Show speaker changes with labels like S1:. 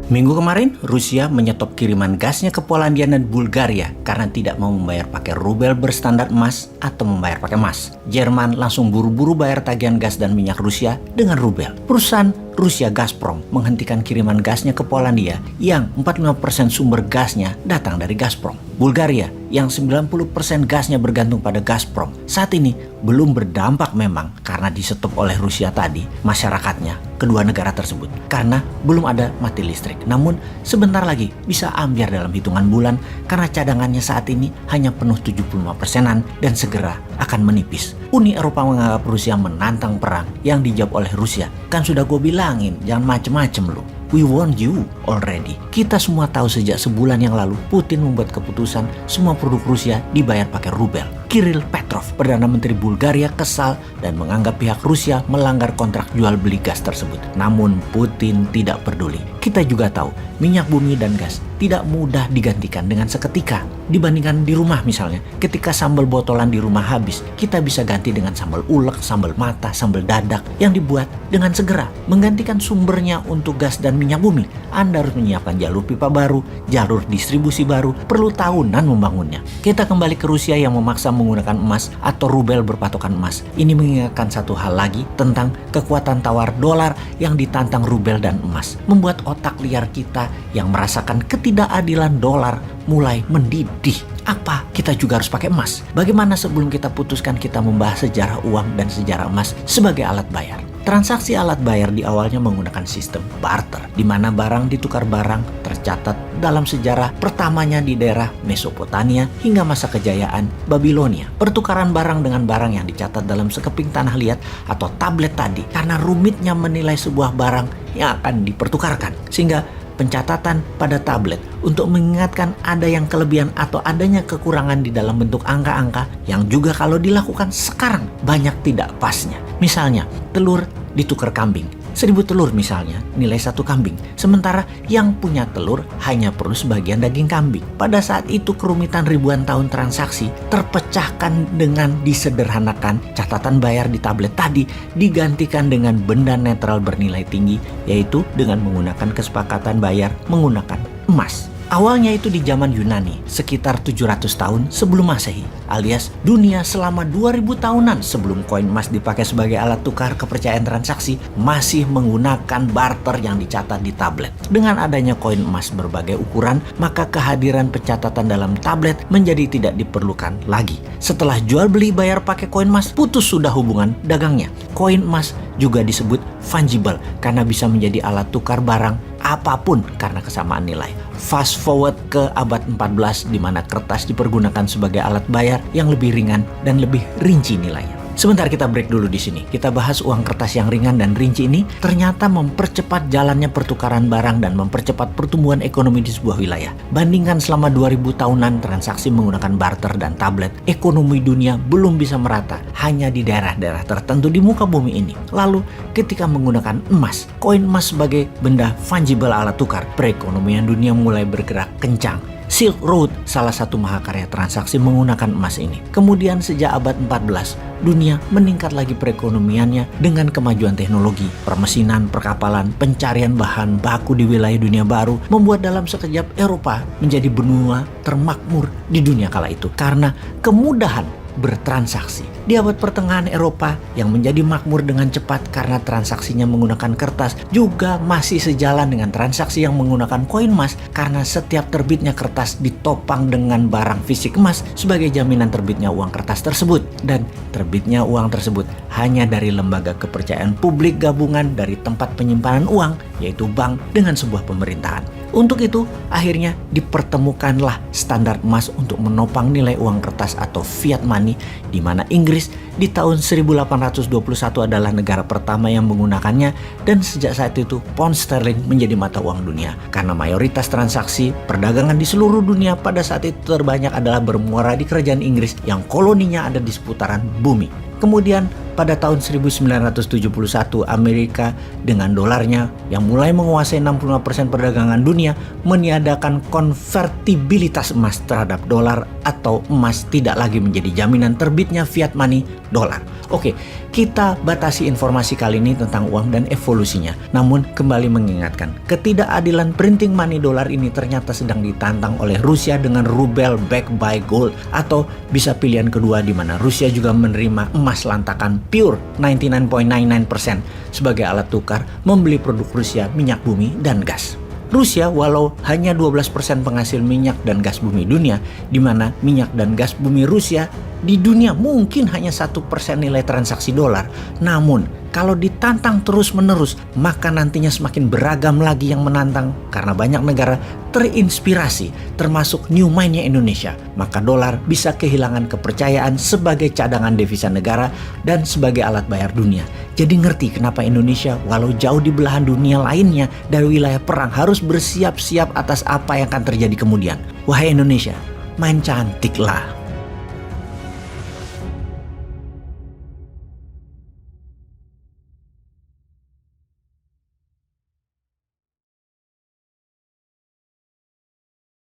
S1: Minggu kemarin, Rusia menyetop kiriman gasnya ke Polandia dan Bulgaria karena tidak mau membayar pakai rubel berstandar emas atau membayar pakai emas. Jerman langsung buru-buru bayar tagihan gas dan minyak Rusia dengan rubel. Perusahaan Rusia Gazprom menghentikan kiriman gasnya ke Polandia yang 45% sumber gasnya datang dari Gazprom. Bulgaria yang 90% gasnya bergantung pada Gazprom saat ini belum berdampak memang karena disetop oleh Rusia tadi masyarakatnya kedua negara tersebut karena belum ada mati listrik. Namun sebentar lagi bisa ambyar dalam hitungan bulan karena cadangannya saat ini hanya penuh 75%-an dan segera akan menipis. Uni Eropa menganggap Rusia menantang perang yang dijawab oleh Rusia. Kan sudah gue bilangin jangan macem-macem lu. We warned you already. Kita semua tahu sejak sebulan yang lalu Putin membuat keputusan semua produk Rusia dibayar pakai rubel. Kirill Petrov, Perdana Menteri Bulgaria, kesal dan menganggap pihak Rusia melanggar kontrak jual beli gas tersebut. Namun Putin tidak peduli. Kita juga tahu minyak bumi dan gas tidak mudah digantikan dengan seketika. Dibandingkan di rumah misalnya, ketika sambal botolan di rumah habis, kita bisa ganti dengan sambal ulek, sambal mata, sambal dadak yang dibuat dengan segera. Menggantikan sumbernya untuk gas dan minyak bumi, Anda harus menyiapkan jalur pipa baru, jalur distribusi baru, perlu tahunan membangunnya. Kita kembali ke Rusia yang memaksa menggunakan emas atau rubel berpatokan emas. Ini mengingatkan satu hal lagi tentang kekuatan tawar dolar yang ditantang rubel dan emas. Membuat otak liar kita yang merasakan ketidakadilan dolar mulai mendidih. Apa kita juga harus pakai emas? Bagaimana sebelum kita putuskan kita membahas sejarah uang dan sejarah emas sebagai alat bayar? Transaksi alat bayar di awalnya menggunakan sistem barter, di mana barang ditukar barang tercatat dalam sejarah pertamanya di daerah Mesopotamia hingga masa kejayaan Babilonia. Pertukaran barang dengan barang yang dicatat dalam sekeping tanah liat atau tablet tadi karena rumitnya menilai sebuah barang yang akan dipertukarkan. Sehingga pencatatan pada tablet untuk mengingatkan ada yang kelebihan atau adanya kekurangan di dalam bentuk angka-angka yang juga kalau dilakukan sekarang banyak tidak pasnya. Misalnya, telur ditukar kambing. 1000 telur misalnya, nilai 1 kambing. Sementara yang punya telur hanya perlu sebagian daging kambing. Pada saat itu kerumitan ribuan tahun transaksi terpecahkan dengan disederhanakan catatan bayar di tablet tadi digantikan dengan benda netral bernilai tinggi, yaitu dengan menggunakan kesepakatan bayar menggunakan emas. Awalnya itu di zaman Yunani, sekitar 700 tahun sebelum Masehi, alias dunia selama 2000 tahunan sebelum koin emas dipakai sebagai alat tukar kepercayaan transaksi, masih menggunakan barter yang dicatat di tablet. Dengan adanya koin emas berbagai ukuran, maka kehadiran pencatatan dalam tablet menjadi tidak diperlukan lagi. Setelah jual beli bayar pakai koin emas, putus sudah hubungan dagangnya. Koin emas juga disebut fungible karena bisa menjadi alat tukar barang apapun karena kesamaan nilai. Fast forward ke abad 14 di mana kertas dipergunakan sebagai alat bayar yang lebih ringan dan lebih rinci nilainya. Sebentar kita break dulu di sini. Kita bahas uang kertas yang ringan dan rinci ini ternyata mempercepat jalannya pertukaran barang dan mempercepat pertumbuhan ekonomi di sebuah wilayah. Bandingkan selama 2000 tahunan transaksi menggunakan barter dan tablet, ekonomi dunia belum bisa merata hanya di daerah-daerah tertentu di muka bumi ini. Lalu ketika menggunakan emas, koin emas sebagai benda fungible alat tukar, perekonomian dunia mulai bergerak kencang. Silk Road salah satu mahakarya transaksi menggunakan emas ini. Kemudian sejak abad 14, dunia meningkat lagi perekonomiannya dengan kemajuan teknologi, permesinan, perkapalan, pencarian bahan baku di wilayah dunia baru, membuat dalam sekejap Eropa menjadi benua termakmur di dunia kala itu karena kemudahan bertransaksi. Di abad pertengahan Eropa yang menjadi makmur dengan cepat karena transaksinya menggunakan kertas juga masih sejalan dengan transaksi yang menggunakan koin emas karena setiap terbitnya kertas ditopang dengan barang fisik emas sebagai jaminan terbitnya uang kertas tersebut. Dan terbitnya uang tersebut hanya dari lembaga kepercayaan publik gabungan dari tempat penyimpanan uang, yaitu bank dengan sebuah pemerintahan. Untuk itu, akhirnya dipertemukanlah standar emas untuk menopang nilai uang kertas atau fiat money, di mana Inggris di tahun 1821 adalah negara pertama yang menggunakannya, dan sejak saat itu pound sterling menjadi mata uang dunia. Karena mayoritas transaksi perdagangan di seluruh dunia pada saat itu terbanyak adalah bermuara di kerajaan Inggris yang koloninya ada di seputaran bumi. Kemudian pada tahun 1971 Amerika dengan dolarnya yang mulai menguasai 65% perdagangan dunia meniadakan konvertibilitas emas terhadap dolar atau emas tidak lagi menjadi jaminan terbitnya fiat money dolar. Oke, kita batasi informasi kali ini tentang uang dan evolusinya. Namun kembali mengingatkan, ketidakadilan printing money dolar ini ternyata sedang ditantang oleh Rusia dengan rubel backed by gold, atau bisa pilihan kedua di mana Rusia juga menerima emas lantakan pure 99.99% sebagai alat tukar membeli produk Rusia, minyak bumi dan gas. Rusia walau hanya 12% penghasil minyak dan gas bumi dunia, di mana minyak dan gas bumi Rusia di dunia mungkin hanya 1% nilai transaksi dolar. Namun kalau ditantang terus-menerus, maka nantinya semakin beragam lagi yang menantang karena banyak negara terinspirasi, termasuk new mind-nya Indonesia. Maka dolar bisa kehilangan kepercayaan sebagai cadangan devisa negara dan sebagai alat bayar dunia. Jadi ngerti kenapa Indonesia walau jauh di belahan dunia lainnya dari wilayah perang harus bersiap-siap atas apa yang akan terjadi kemudian. Wahai Indonesia, main cantik lah.